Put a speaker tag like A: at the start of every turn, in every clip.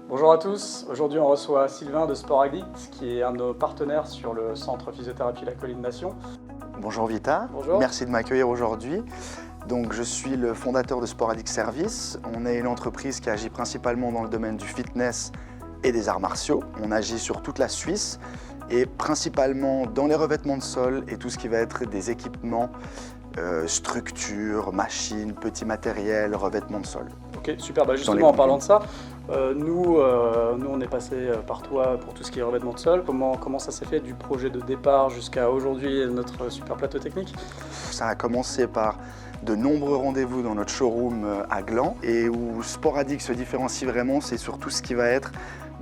A: Bonjour à tous, aujourd'hui on reçoit Sylvain de Sport Addict qui est un de nos partenaires sur le centre physiothérapie La Colline Nation.
B: Bonjour Vita,
A: Bonjour.
B: Merci de m'accueillir aujourd'hui. Donc, je suis le fondateur de Sport Addict Service. On est une entreprise qui agit principalement dans le domaine du fitness et des arts martiaux. On agit sur toute la Suisse et principalement dans les revêtements de sol et tout ce qui va être des équipements, structures, machines, petits matériels, revêtements de sol.
A: Ok, super, justement en parlant de ça, nous on est passé par toi pour tout ce qui est revêtement de sol. Comment ça s'est fait du projet de départ jusqu'à aujourd'hui notre super plateau technique?
B: Ça a commencé par de nombreux rendez-vous dans notre showroom à Gland et où Sport Addict se différencie vraiment, c'est sur tout ce qui va être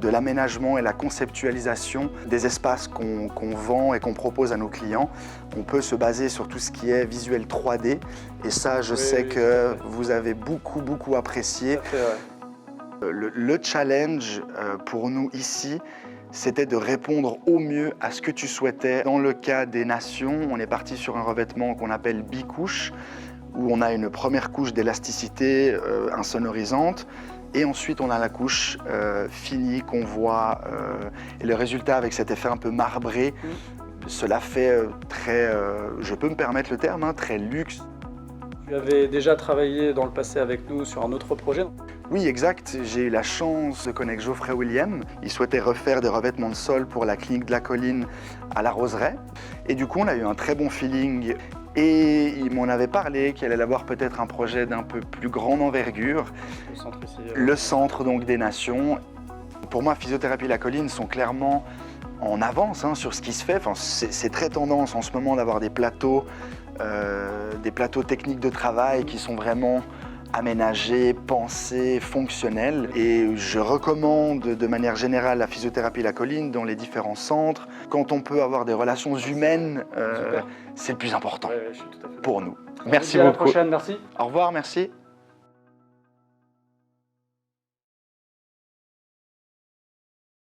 B: de l'aménagement et la conceptualisation des espaces qu'on vend et qu'on propose à nos clients. On peut se baser sur tout ce qui est visuel 3D et ça, je sais que vous avez beaucoup apprécié. Le challenge pour nous ici, c'était de répondre au mieux à ce que tu souhaitais. Dans le cas des nations, on est parti sur un revêtement qu'on appelle bicouche, où on a une première couche d'élasticité insonorisante, et ensuite on a la couche finie qu'on voit, et le résultat avec cet effet un peu marbré, cela fait très, je peux me permettre le terme, très luxe.
A: Tu avais déjà travaillé dans le passé avec nous sur un autre projet?
B: Oui, exact. J'ai eu la chance de connaître Geoffrey William. Il souhaitait refaire des revêtements de sol pour la clinique de la Colline à La Roseraie. Et du coup, on a eu un très bon feeling. Et il m'en avait parlé qu'il allait avoir peut-être un projet d'un peu plus grande envergure.
A: Le centre ici.
B: Le centre donc des nations. Pour moi, Physiothérapie La Colline sont clairement en avance sur ce qui se fait. Enfin, c'est très tendance en ce moment d'avoir des plateaux techniques de travail qui sont vraiment aménagés, pensés, fonctionnels. Et je recommande de manière générale la Physiothérapie La Colline dans les différents centres. Quand on peut avoir des relations humaines, c'est le plus important
A: Je suis tout à fait
B: pour nous.
A: d'accord.
B: Merci
A: À la
B: beaucoup.
A: prochaine, merci.
B: Au revoir, merci.